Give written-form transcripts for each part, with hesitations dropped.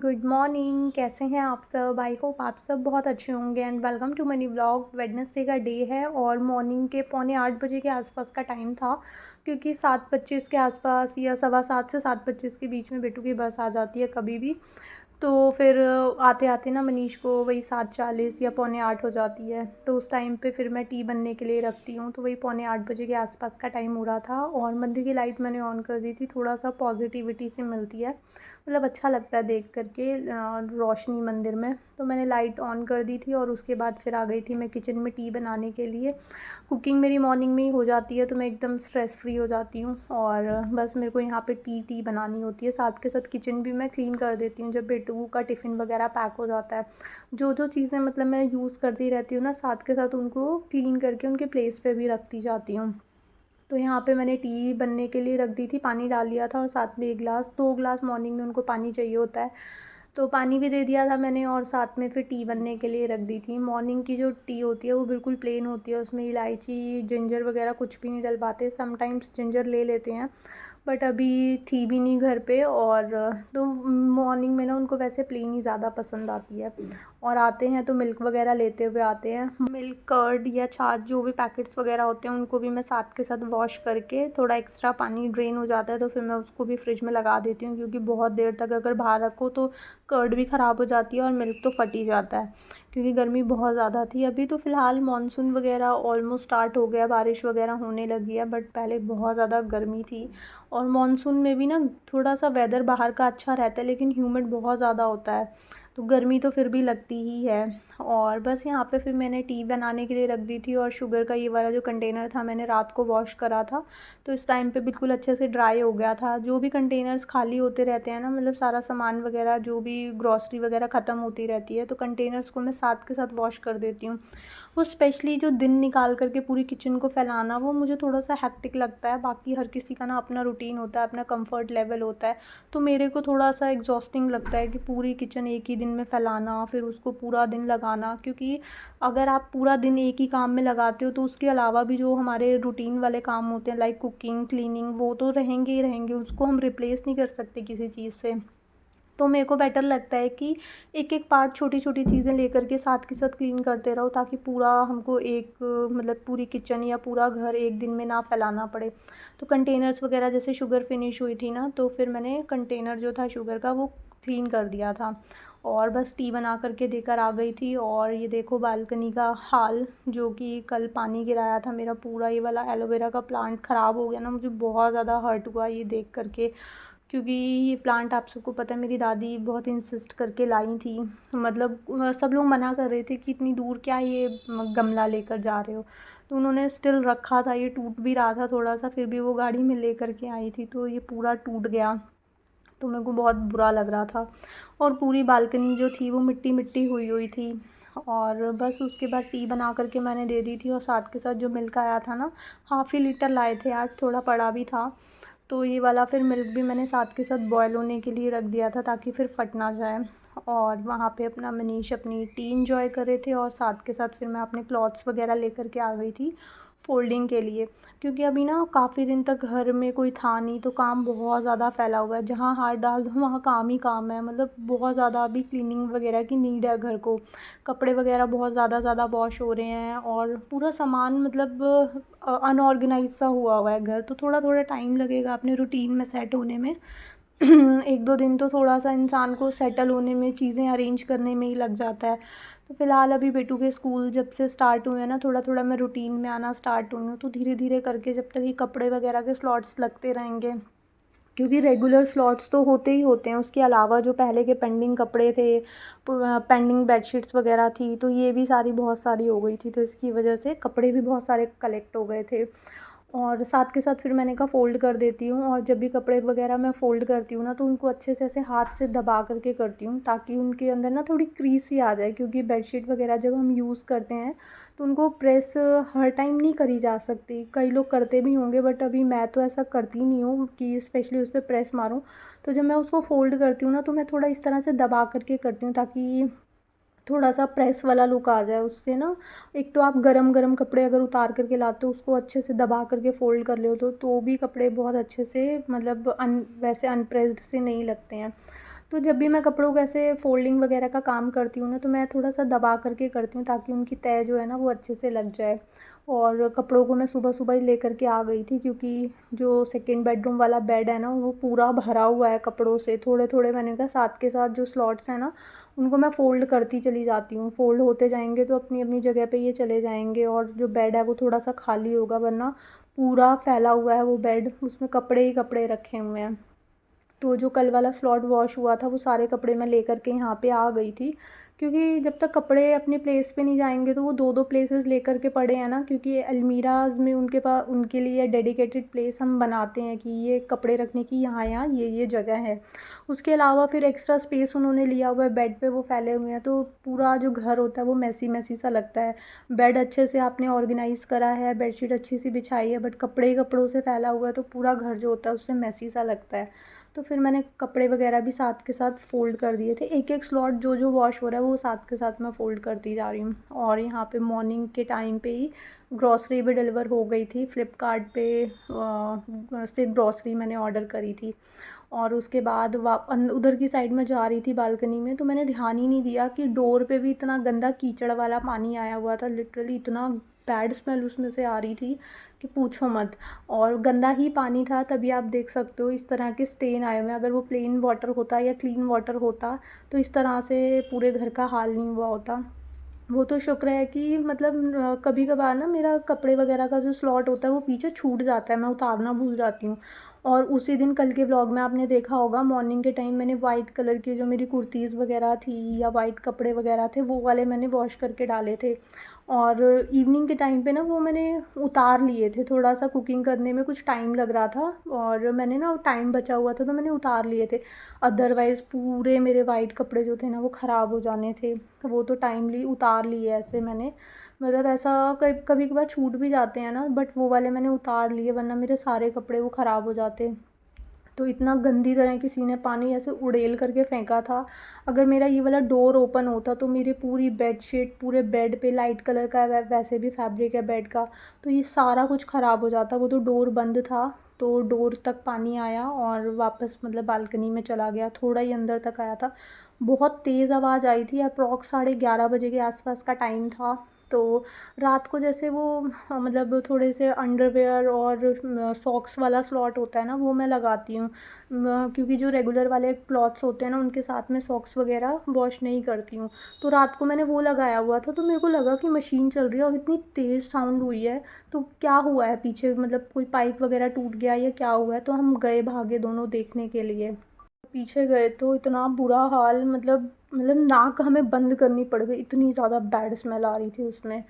Good morning. कैसे हैं आप सब? आई होप आप सब बहुत अच्छे होंगे and welcome to money vlog. Wednesday का डे है और मॉर्निंग के 7:45 के आसपास का टाइम था, क्योंकि 7:25 के आसपास या 7:15 से 7:25 के बीच में बेटू की बस आ जाती है कभी भी। तो फिर आते आते ना मनीष को वही 7:40 या 7:45 हो जाती है। तो उस टाइम पे फिर मैं टी बनने के लिए रखती हूँ। तो वही 7:45 के आसपास का टाइम हो रहा था और मंदिर की लाइट मैंने ऑन कर दी थी। थोड़ा सा पॉजिटिविटी सी मिलती है, मतलब अच्छा लगता है देख करके रोशनी मंदिर में। तो मैंने लाइट ऑन कर दी थी और उसके बाद फिर आ गई थी मैं किचन में टी बनाने के लिए। कुकिंग मेरी मॉर्निंग में ही हो जाती है तो मैं एकदम स्ट्रेस फ्री हो जाती हूँ और बस मेरे को यहाँ पे टी बनानी होती है। साथ के साथ किचन भी मैं क्लीन कर देती हूँ जब बेटू का टिफ़िन वगैरह पैक हो जाता है। जो जो चीज़ें मतलब मैं यूज़ करती रहती हूँ ना, साथ के साथ उनको क्लीन करके उनके प्लेस पे भी रखती जाती हूँ। तो यहाँ पे मैंने टी बनने के लिए रख दी थी, पानी डाल दिया था और साथ में 2 गिलास मॉर्निंग में उनको पानी चाहिए होता है, तो पानी भी दे दिया था मैंने और साथ में फिर टी बनने के लिए रख दी थी। मॉर्निंग की जो टी होती है वो बिल्कुल प्लेन होती है, उसमें इलायची जिंजर वगैरह कुछ भी नहीं डलवाते। समटाइम्स जिंजर ले लेते हैं बट अभी थी भी नहीं घर पे। और तो मॉर्निंग में ना उनको वैसे प्लेन ही ज़्यादा पसंद आती है। और आते हैं तो मिल्क वगैरह लेते हुए आते हैं। मिल्क कर्ड या छाछ जो भी पैकेट्स वगैरह होते हैं उनको भी मैं साथ के साथ वॉश करके, थोड़ा एक्स्ट्रा पानी ड्रेन हो जाता है तो फिर मैं उसको भी फ्रिज में लगा देती हूँ, क्योंकि बहुत देर तक अगर बाहर रखो तो कर्ड भी ख़राब हो जाती है और मिल्क तो फट ही जाता है, क्योंकि गर्मी बहुत ज़्यादा थी। अभी तो फ़िलहाल मानसून वगैरह ऑलमोस्ट स्टार्ट हो गया, बारिश वगैरह होने लगी है, बट पहले बहुत ज़्यादा गर्मी थी। और मानसून में भी ना थोड़ा सा वेदर बाहर का अच्छा रहता है, लेकिन ह्यूमिड बहुत ज़्यादा होता है तो गर्मी तो फिर भी लगती ही है। और बस यहाँ पे फिर मैंने टी बनाने के लिए रख दी थी और शुगर का ये वाला जो कंटेनर था मैंने रात को वॉश करा था, तो इस टाइम पे बिल्कुल अच्छे से ड्राई हो गया था। जो भी कंटेनर्स खाली होते रहते हैं ना, मतलब सारा सामान वगैरह जो भी ग्रॉसरी वगैरह ख़त्म होती रहती है, तो कंटेनर्स को मैं साथ के साथ वॉश कर देती हूँ। वो स्पेशली जो दिन निकाल करके पूरी किचन को फैलाना, वो मुझे थोड़ा सा हेक्टिक लगता है। बाकी हर किसी का ना अपना रूटीन होता है, अपना कंफर्ट लेवल होता है, तो मेरे को थोड़ा सा एग्जॉस्टिंग लगता है कि पूरी किचन एक ही दिन में फैलाना, फिर उसको पूरा दिन लगाना। क्योंकि अगर आप पूरा दिन एक ही काम में लगाते हो तो उसके अलावा भी जो हमारे रूटीन वाले काम होते हैं लाइक कुकिंग क्लीनिंग, वो तो रहेंगे ही रहेंगे, उसको हम रिप्लेस नहीं कर सकते किसी चीज़ से। तो मेरे को बेटर लगता है कि एक एक पार्ट छोटी छोटी चीज़ें लेकर के साथ के साथ क्लीन करते रहो, ताकि पूरा हमको एक मतलब पूरी किचन या पूरा घर एक दिन में ना फैलाना पड़े। तो कंटेनर्स वगैरह जैसे शुगर फिनिश हुई थी ना, तो फिर मैंने कंटेनर जो था शुगर का वो क्लीन कर दिया था और बस टी बना करके देकर आ गई थी। और ये देखो बालकनी का हाल, जो कि कल पानी गिराया था मेरा पूरा ये वाला एलोवेरा का प्लांट ख़राब हो गया ना, मुझे बहुत ज़्यादा हर्ट हुआ ये देख करके। क्योंकि ये प्लांट आप सबको पता है मेरी दादी बहुत इंसिस्ट करके लाई थी, मतलब सब लोग मना कर रहे थे कि इतनी दूर क्या ये गमला लेकर जा रहे हो, तो उन्होंने स्टिल रखा था। ये टूट भी रहा था थोड़ा सा, फिर भी वो गाड़ी में लेकर के आई थी तो ये पूरा टूट गया, तो मेरे को बहुत बुरा लग रहा था। और पूरी बालकनी जो थी वो मिट्टी मिट्टी हुई हुई थी। और बस उसके बाद टी बना करके मैंने दे दी थी और साथ के साथ जो मिल्क आया था ना, हाफ़ ही लीटर लाए थे आज, थोड़ा पड़ा भी था, तो ये वाला फिर मिल्क भी मैंने साथ के साथ बॉयल होने के लिए रख दिया था ताकि फिर फट ना जाए। और वहाँ पे अपना मनीष अपनी टी इंजॉय कर रहे थे और साथ के साथ फिर मैं अपने क्लॉथ्स वगैरह लेकर के आ गई थी फ़ोल्डिंग के लिए। क्योंकि अभी ना काफ़ी दिन तक घर में कोई था नहीं, तो काम बहुत ज़्यादा फैला हुआ है, जहाँ हाथ डाल दो वहाँ काम ही काम है, मतलब बहुत ज़्यादा अभी क्लीनिंग वगैरह की नीड है घर को। कपड़े वगैरह बहुत ज़्यादा वॉश हो रहे हैं और पूरा सामान मतलब अनऑर्गेनाइज सा हुआ है घर, तो थोड़ा थोड़ा टाइम लगेगा अपने रूटीन में सेट होने में। 1-2 दिन तो थोड़ा सा इंसान को सेटल होने में, चीज़ें अरेंज करने में ही लग जाता है। तो फ़िलहाल अभी बेटू के स्कूल जब से स्टार्ट हुए हैं ना, थोड़ा थोड़ा मैं रूटीन में आना स्टार्ट हुई हूँ, तो धीरे धीरे करके जब तक ये कपड़े वगैरह के स्लॉट्स लगते रहेंगे, क्योंकि रेगुलर स्लॉट्स तो होते ही होते हैं, उसके अलावा जो पहले के पेंडिंग कपड़े थे, पेंडिंग बेडशीट्स वगैरह थी, तो ये भी सारी बहुत सारी हो गई थी, तो इसकी वजह से कपड़े भी बहुत सारे कलेक्ट हो गए थे। और साथ के साथ फिर मैंने कहा फ़ोल्ड कर देती हूँ, और जब भी कपड़े वगैरह मैं फ़ोल्ड करती हूँ ना, तो उनको अच्छे से ऐसे हाथ से दबा करके करती हूँ, ताकि उनके अंदर ना थोड़ी क्रीस ही आ जाए। क्योंकि बेडशीट वगैरह जब हम यूज़ करते हैं तो उनको प्रेस हर टाइम नहीं करी जा सकती, कई लोग करते भी होंगे बट अभी मैं तो ऐसा करती नहीं हूँ कि स्पेशली उस पर प्रेस मारूँ। तो जब मैं उसको फ़ोल्ड करती हूँ ना, तो मैं थोड़ा इस तरह से दबा करके करती हूँ, ताकि थोड़ा सा प्रेस वाला लुक आ जाए उससे ना। एक तो आप गरम गरम कपड़े अगर उतार करके लाते हो, उसको अच्छे से दबा करके फ़ोल्ड कर ले हो तो भी कपड़े बहुत अच्छे से मतलब वैसे अनप्रेस्ड से नहीं लगते हैं। तो जब भी मैं कपड़ों को ऐसे फ़ोल्डिंग वगैरह का काम करती हूँ ना, तो मैं थोड़ा सा दबा करके करती हूँ ताकि उनकी तह जो है ना वो अच्छे से लग जाए। और कपड़ों को मैं सुबह सुबह ही लेकर के आ गई थी, क्योंकि जो सेकंड बेडरूम वाला बेड है ना वो पूरा भरा हुआ है कपड़ों से। थोड़े थोड़े मैंने कहा साथ के साथ जो स्लॉट्स हैं ना उनको मैं फ़ोल्ड करती चली जाती हूँ। फ़ोल्ड होते जाएंगे तो अपनी अपनी जगह पे ये चले जाएंगे और जो बेड है वो थोड़ा सा खाली होगा, वरना पूरा फैला हुआ है वो बेड, उसमें कपड़े ही कपड़े रखे हुए हैं। तो जो कल वाला स्लॉट वॉश हुआ था वो सारे कपड़े मैं लेकर के यहाँ पे आ गई थी, क्योंकि जब तक कपड़े अपने प्लेस पे नहीं जाएंगे तो वो दो दो प्लेसेस लेकर के पड़े हैं ना, क्योंकि अलमीराज में उनके पास उनके लिए डेडिकेटेड प्लेस हम बनाते हैं कि ये कपड़े रखने की यहाँ यहाँ ये जगह है। उसके अलावा फिर एक्स्ट्रा स्पेस उन्होंने लिया हुआ है, बेड पे वो फैले हुए हैं, तो पूरा जो घर होता है वो मैसी मैसी सा लगता है। बेड अच्छे से आपने ऑर्गेनाइज़ करा है, बेडशीट अच्छी सी बिछाई है, बट कपड़े ही कपड़ों से फैला हुआ है तो पूरा घर जो होता है उससे मैसी सा लगता है। तो फिर मैंने कपड़े वगैरह भी साथ के साथ फ़ोल्ड कर दिए थे, एक एक स्लॉट जो जो वॉश हो रहा है वो साथ के साथ मैं फ़ोल्ड करती जा रही हूँ। और यहाँ पे मॉर्निंग के टाइम पे ही ग्रॉसरी भी डिलीवर हो गई थी, फ़्लिपकार्ट पे से ग्रॉसरी मैंने ऑर्डर करी थी। और उसके बाद उधर की साइड में जा रही थी बालकनी में, तो मैंने ध्यान ही नहीं दिया कि डोर पे भी इतना गंदा कीचड़ वाला पानी आया हुआ था। लिटरली इतना बैड स्मेल उसमें से आ रही थी कि पूछो मत। और गंदा ही पानी था, तभी आप देख सकते हो इस तरह के स्टेन आए हुए हैं। अगर वो प्लेन वाटर होता या क्लीन वाटर होता तो इस तरह से पूरे घर का हाल नहीं हुआ होता। वो तो शुक्र है कि मतलब कभी कभार ना मेरा कपड़े वगैरह का जो स्लॉट होता है वो पीछे छूट जाता है, मैं उतारना भूल जाती हूँ। और उसी दिन कल के व्लॉग में आपने देखा होगा, मॉर्निंग के टाइम मैंने वाइट कलर की जो मेरी कुर्तीज़ वगैरह थी या वाइट कपड़े वगैरह थे वो वाले मैंने वॉश करके डाले थे। और इवनिंग के टाइम पे ना वो मैंने उतार लिए थे, थोड़ा सा कुकिंग करने में कुछ टाइम लग रहा था और मैंने ना टाइम बचा हुआ था तो मैंने उतार लिए थे। अदरवाइज़ पूरे मेरे वाइट कपड़े जो थे ना वो ख़राब हो जाने थे, तो वो तो टाइमली उतार लिए ऐसे मैंने। मतलब ऐसा कभी कभार छूट भी जाते हैं ना, बट वो वाले मैंने उतार लिए, वरना मेरे सारे कपड़े वो ख़राब हो जाते। तो इतना गंदी तरह किसी ने पानी ऐसे उड़ेल करके फेंका था। अगर मेरा ये वाला डोर ओपन होता तो मेरी पूरी बेडशीट, पूरे बेड पे लाइट कलर का वैसे भी फैब्रिक है बेड का, तो ये सारा कुछ ख़राब हो जाता। वो तो डोर बंद था तो डोर तक पानी आया और वापस मतलब बालकनी में चला गया, थोड़ा ही अंदर तक आया था। बहुत तेज़ आवाज़ आई थी, अप्रॉक्स 11:30 बजे के आसपास का टाइम था। तो रात को जैसे वो मतलब थोड़े से अंडरवेयर और सॉक्स वाला स्लॉट होता है ना वो मैं लगाती हूँ, क्योंकि जो रेगुलर वाले क्लॉथ्स होते हैं ना उनके साथ में सॉक्स वगैरह वॉश नहीं करती हूँ। तो रात को मैंने वो लगाया हुआ था, तो मेरे को लगा कि मशीन चल रही है और इतनी तेज़ साउंड हुई है, तो क्या हुआ है पीछे, मतलब कोई पाइप वगैरह टूट गया या क्या हुआ है। तो हम गए भागे दोनों देखने के लिए, पीछे गए तो इतना बुरा हाल, मतलब नाक हमें बंद करनी पड़ गई, इतनी ज़्यादा बैड स्मेल आ रही थी उसमें।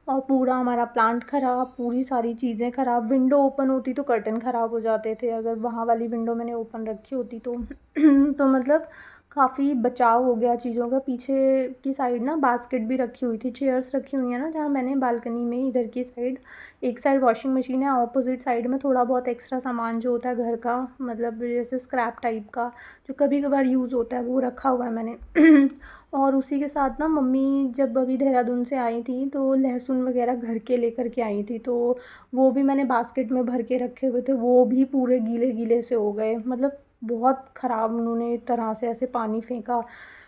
और पूरा हमारा प्लांट ख़राब, पूरी सारी चीज़ें ख़राब। विंडो ओपन होती तो कर्टन ख़राब हो जाते थे, अगर वहाँ वाली विंडो मैंने ओपन रखी होती तो तो मतलब काफ़ी बचाव हो गया चीज़ों का। पीछे की साइड ना बास्केट भी रखी हुई थी, चेयर्स रखी हुई हैं ना जहाँ मैंने बालकनी में, इधर की साइड एक साइड वॉशिंग मशीन है, ऑपोजिट साइड में थोड़ा बहुत एक्स्ट्रा सामान जो होता है घर का, मतलब जैसे स्क्रैप टाइप का जो कभी कभार यूज़ होता है वो रखा हुआ है मैंने। और उसी के साथ ना मम्मी जब अभी देहरादून से आई थी तो लहसुन वगैरह घर के लेकर के आई थी, तो वो भी मैंने बास्केट में भर के रखे हुए थे, वो भी पूरे गीले गीले से हो गए। मतलब बहुत ख़राब उन्होंने एक तरह से ऐसे पानी फेंका।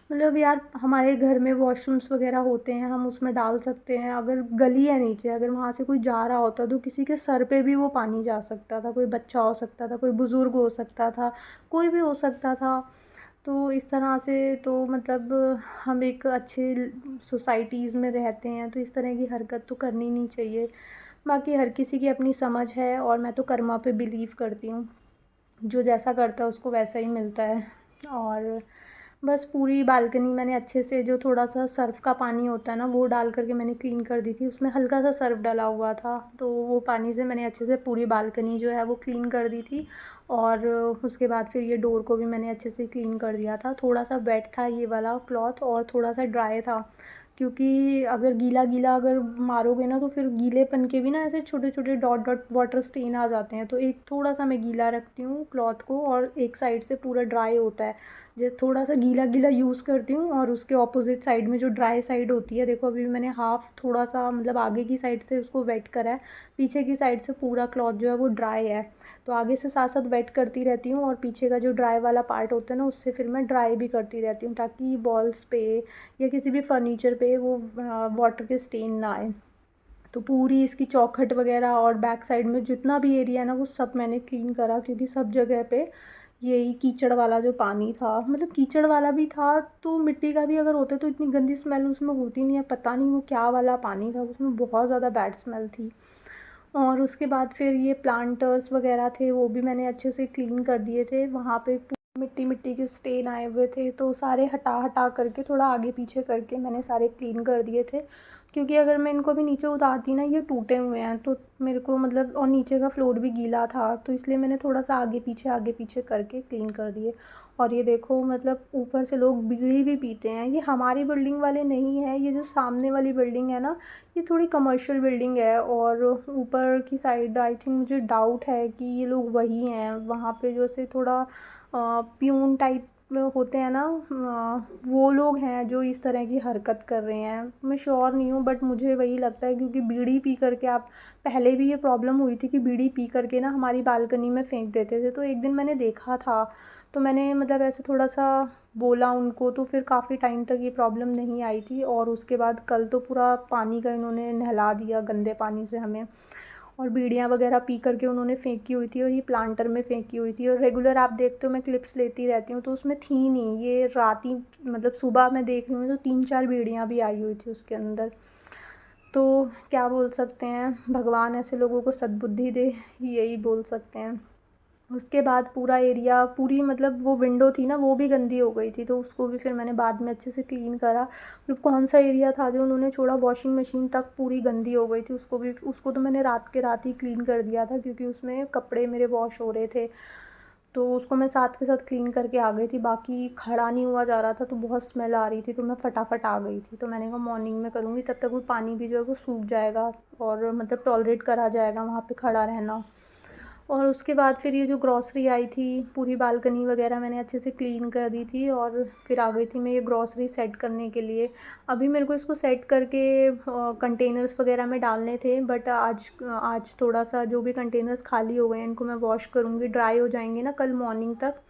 मतलब यार हमारे घर में वॉशरूम्स वगैरह होते हैं, हम उसमें डाल सकते हैं, अगर गली है नीचे, अगर वहाँ से कोई जा रहा होता तो किसी के सर पे भी वो पानी जा सकता था, कोई बच्चा हो सकता था, कोई बुज़ुर्ग हो सकता था, कोई भी हो सकता था। तो इस तरह से तो मतलब हम एक अच्छे सोसाइटीज़ में रहते हैं तो इस तरह की हरकत तो करनी नहीं चाहिए। बाकी हर किसी की अपनी समझ है और मैं तो कर्मा पे बिलीव करती हूँ, जो जैसा करता है उसको वैसा ही मिलता है। और बस पूरी बालकनी मैंने अच्छे से, जो थोड़ा सा सर्फ़ का पानी होता है ना वो डाल करके मैंने क्लीन कर दी थी, उसमें हल्का सा सर्फ़ डला हुआ था, तो वो पानी से मैंने अच्छे से पूरी बालकनी जो है वो क्लीन कर दी थी। और उसके बाद फिर ये डोर को भी मैंने अच्छे से क्लीन कर दिया था। थोड़ा सा वेट था ये वाला क्लॉथ और थोड़ा सा ड्राई था, क्योंकि अगर गीला गीला अगर मारोगे ना तो फिर गीलेपन के भी ना ऐसे छोटे छोटे डॉट डॉट वाटर स्टेन आ जाते हैं। तो एक थोड़ा सा मैं गीला रखती हूँ क्लॉथ को और एक साइड से पूरा ड्राई होता है, जैसे थोड़ा सा गीला गीला यूज़ करती हूँ और उसके ऑपोजिट साइड में जो ड्राई साइड होती है, देखो अभी मैंने हाफ़ थोड़ा सा मतलब आगे की साइड से उसको वेट करा है, पीछे की साइड से पूरा क्लॉथ जो है वो ड्राई है। तो आगे से साथ साथ वेट करती रहती हूँ और पीछे का जो ड्राई वाला पार्ट होता है ना उससे फिर मैं ड्राई भी करती रहती हूँ, ताकि वॉल्स पे या किसी भी फर्नीचर पे वो वाटर के स्टेन ना आए। तो पूरी इसकी चौखट वगैरह और बैक साइड में जितना भी एरिया है ना वो सब मैंने क्लीन करा, क्योंकि सब जगह पे यही कीचड़ वाला जो पानी था, मतलब कीचड़ वाला भी था तो मिट्टी का भी अगर होता तो इतनी गंदी स्मेल उसमें होती नहीं है। पता नहीं वो क्या वाला पानी था, उसमें बहुत ज़्यादा बैड स्मेल थी। और उसके बाद फिर ये प्लांटर्स वगैरह थे वो भी मैंने अच्छे से क्लीन कर दिए थे। वहाँ पे मिट्टी मिट्टी के स्टेन आए हुए थे तो सारे हटा हटा करके थोड़ा आगे पीछे करके मैंने सारे क्लीन कर दिए थे, क्योंकि अगर मैं इनको भी नीचे उतारती ना, ये टूटे हुए हैं तो मेरे को मतलब, और नीचे का फ्लोर भी गीला था तो इसलिए मैंने थोड़ा सा आगे पीछे करके क्लीन कर दिए। और ये देखो मतलब ऊपर से लोग बीड़ी भी पीते हैं। ये हमारी बिल्डिंग वाले नहीं है, ये जो सामने वाली बिल्डिंग है ना ये थोड़ी कमर्शियल बिल्डिंग है, और ऊपर की साइड आई थिंक मुझे डाउट है कि ये लोग वही हैं। वहाँ पे जो से थोड़ा प्यून टाइप में होते हैं ना, वो लोग हैं जो इस तरह की हरकत कर रहे हैं। मैं श्योर नहीं हूँ बट मुझे वही लगता है, क्योंकि बीड़ी पी करके आप, पहले भी ये प्रॉब्लम हुई थी कि बीड़ी पी करके ना हमारी बालकनी में फेंक देते थे। तो एक दिन मैंने देखा था तो मैंने मतलब ऐसे थोड़ा सा बोला उनको, तो फिर काफ़ी टाइम तक ये प्रॉब्लम नहीं आई थी। और उसके बाद कल तो पूरा पानी का इन्होंने नहला दिया गंदे पानी से हमें, और बीड़ियाँ वगैरह पी करके उन्होंने फेंकी हुई थी और ये प्लांटर में फेंकी हुई थी। और रेगुलर आप देखते हो मैं क्लिप्स लेती रहती हूँ तो उसमें थी नहीं, ये रात ही मतलब सुबह मैं देख रही हूँ तो 3-4 बीड़ियाँ भी आई हुई थी उसके अंदर। तो क्या बोल सकते हैं, भगवान ऐसे लोगों को सद्बुद्धि दे, यही बोल सकते हैं। उसके बाद पूरा एरिया, पूरी मतलब वो विंडो थी ना वो भी गंदी हो गई थी, तो उसको भी फिर मैंने बाद में अच्छे से क्लीन करा। फिर कौन सा एरिया था जो उन्होंने छोड़ा, वॉशिंग मशीन तक पूरी गंदी हो गई थी, उसको तो मैंने रात के रात ही क्लीन कर दिया था, क्योंकि उसमें कपड़े मेरे वॉश हो रहे थे। तो उसको मैं साथ के साथ क्लीन करके आ गई थी। बाकी खड़ा नहीं हुआ जा रहा था तो बहुत स्मेल आ रही थी, तो मैं फटाफट आ गई थी। तो मैंने कहा मॉर्निंग में करूँगी, तब तक वो पानी भी जो है वो सूख जाएगा और मतलब टॉलरेट करा जाएगा वहाँ पे खड़ा रहना। और उसके बाद फिर ये जो ग्रॉसरी आई थी, पूरी बालकनी वगैरह मैंने अच्छे से क्लीन कर दी थी, और फिर आ गई थी मैं ये ग्रॉसरी सेट करने के लिए। अभी मेरे को इसको सेट करके कंटेनर्स वगैरह में डालने थे, बट आज थोड़ा सा जो भी कंटेनर्स खाली हो गए हैं इनको मैं वॉश करूँगी, ड्राई हो जाएंगे ना कल मॉर्निंग तक,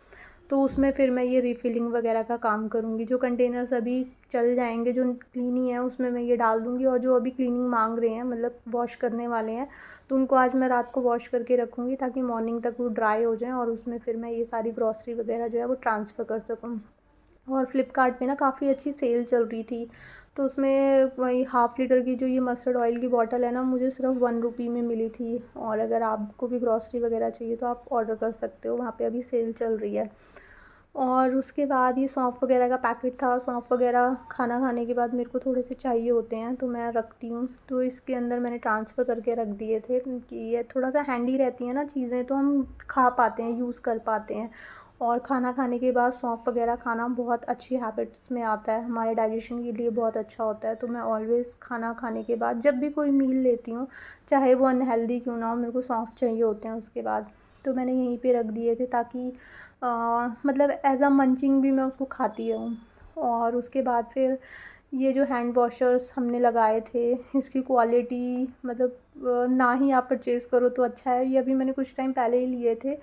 तो उसमें फिर मैं ये रिफ़िलिंग वगैरह का काम करूँगी। जो कंटेनर्स अभी चल जाएंगे, जो क्लीन ही है, उसमें मैं ये डाल दूँगी, और जो अभी क्लीनिंग मांग रहे हैं मतलब वॉश करने वाले हैं तो उनको आज मैं रात को वॉश करके रखूँगी, ताकि मॉर्निंग तक वो ड्राई हो जाएँ और उसमें फिर मैं ये सारी ग्रॉसरी वगैरह जो है वो ट्रांसफ़र कर सकूँ। और फ्लिपकार्ट पे ना काफ़ी अच्छी सेल चल रही थी, तो उसमें वही हाफ़ लीटर की जो ये मस्टर्ड ऑयल की बॉटल है ना, मुझे सिर्फ 1 रुपी में मिली थी। और अगर आपको भी ग्रॉसरी वगैरह चाहिए तो आप ऑर्डर कर सकते हो, वहाँ पे अभी सेल चल रही है। और उसके बाद ये सौंफ वगैरह का पैकेट था। सौंफ वगैरह खाना खाने के बाद मेरे को थोड़े से चाहिए होते हैं तो मैं रखती हूँ, तो इसके अंदर मैंने ट्रांसफ़र करके रख दिए थे कि ये थोड़ा सा हैंडी रहती है ना चीज़ें, तो हम खा पाते हैं, यूज़ कर पाते हैं। और खाना खाने के बाद सौंफ वगैरह खाना बहुत अच्छी हैबिट्स में आता है, हमारे डाइजेशन के लिए बहुत अच्छा होता है। तो मैं ऑलवेज़ खाना खाने के बाद जब भी कोई मील लेती हूँ, चाहे वो अनहेल्दी क्यों ना हो, मेरे को सौंफ चाहिए होते हैं उसके बाद। तो मैंने यहीं पे रख दिए थे ताकि मतलब एज़ अ मंचिंग भी मैं उसको खाती रहूँ। और उसके बाद फिर ये जो हैंड वॉशर्स हमने लगाए थे, इसकी क्वालिटी मतलब ना ही आप परचेज़ करो तो अच्छा है। ये अभी मैंने कुछ टाइम पहले ही लिए थे।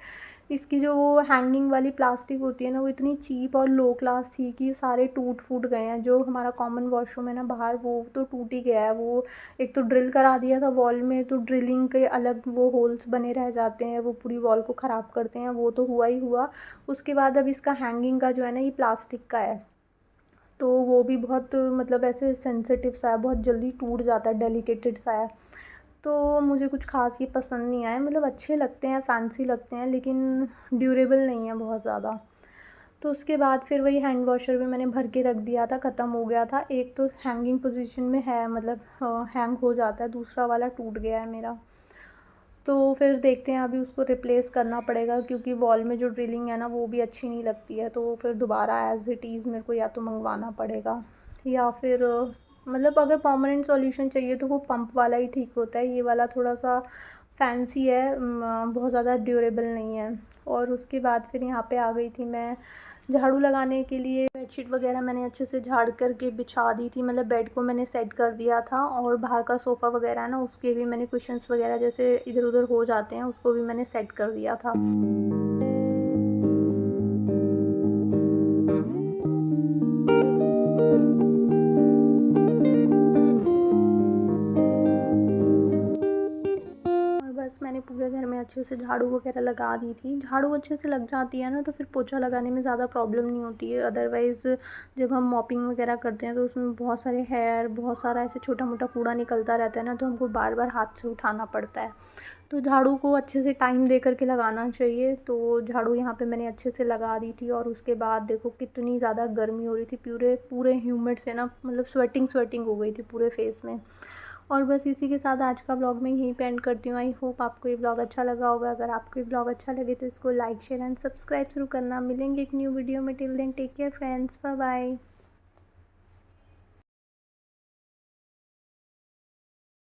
इसकी जो वो हैंगिंग वाली प्लास्टिक होती है ना, वो इतनी चीप और लो क्लास थी कि सारे टूट फूट गए हैं। जो हमारा कॉमन वॉशरूम है ना बाहर, वो तो टूट ही गया है। वो एक तो ड्रिल करा दिया था वॉल में, तो ड्रिलिंग के अलग वो होल्स बने रह जाते हैं, वो पूरी वॉल को ख़राब करते हैं, वो तो हुआ ही हुआ। उसके बाद अब इसका हैंगिंग का जो है ना ये प्लास्टिक का है, तो वो भी बहुत मतलब ऐसे सेंसिटिव सा है, बहुत जल्दी टूट जाता है, डेलिकेटेड सा है। तो मुझे कुछ ख़ास ये पसंद नहीं आए, मतलब अच्छे लगते हैं, फैंसी लगते हैं, लेकिन ड्यूरेबल नहीं है बहुत ज़्यादा। तो उसके बाद फिर वही हैंड वॉशर भी मैंने भर के रख दिया था, ख़त्म हो गया था। एक तो हैंगिंग पोजीशन में है, मतलब हैंग हो जाता है, दूसरा वाला टूट गया है मेरा। तो फिर देखते हैं, अभी उसको रिप्लेस करना पड़ेगा, क्योंकि वॉल में जो ड्रिलिंग है ना वो भी अच्छी नहीं लगती है। तो फिर दोबारा एज़ इट इज़ मेरे को या तो मंगवाना पड़ेगा, या फिर मतलब अगर परमानेंट सॉल्यूशन चाहिए तो वो पंप वाला ही ठीक होता है। ये वाला थोड़ा सा फैंसी है, बहुत ज़्यादा ड्यूरेबल नहीं है। और उसके बाद फिर यहाँ पे आ गई थी मैं झाड़ू लगाने के लिए। बेडशीट वगैरह मैंने अच्छे से झाड़ करके बिछा दी थी, मतलब बेड को मैंने सेट कर दिया था। और बाहर का सोफ़ा वगैरह है ना, उसके भी मैंने कुशन्स वगैरह जैसे इधर उधर हो जाते हैं, उसको भी मैंने सेट कर दिया था। अच्छे से झाड़ू वगैरह लगा दी थी। झाड़ू अच्छे से लग जाती है ना तो फिर पोछा लगाने में ज़्यादा प्रॉब्लम नहीं होती है। अदरवाइज़ जब हम मॉपिंग वगैरह करते हैं तो उसमें बहुत सारे हेयर, बहुत सारा ऐसे छोटा मोटा कूड़ा निकलता रहता है ना, तो हमको बार बार हाथ से उठाना पड़ता है। तो झाड़ू को अच्छे से टाइम दे कर के लगाना चाहिए। तो झाड़ू यहाँ पे मैंने अच्छे से लगा दी थी और उसके बाद देखो कितनी ज़्यादा गर्मी हो रही थी, पूरे पूरे ह्यूमिड से ना, मतलब स्वेटिंग हो गई थी पूरे फेस में। और बस इसी के साथ आज का व्लॉग मैं यहीं पे एंड करती हूँ। आई होप आपको ये व्लॉग अच्छा लगा होगा। अगर आपको ये व्लॉग अच्छा लगे तो इसको लाइक, शेयर एंड सब्सक्राइब ज़रूर करना। मिलेंगे एक न्यू वीडियो में। Till then take care friends, bye bye.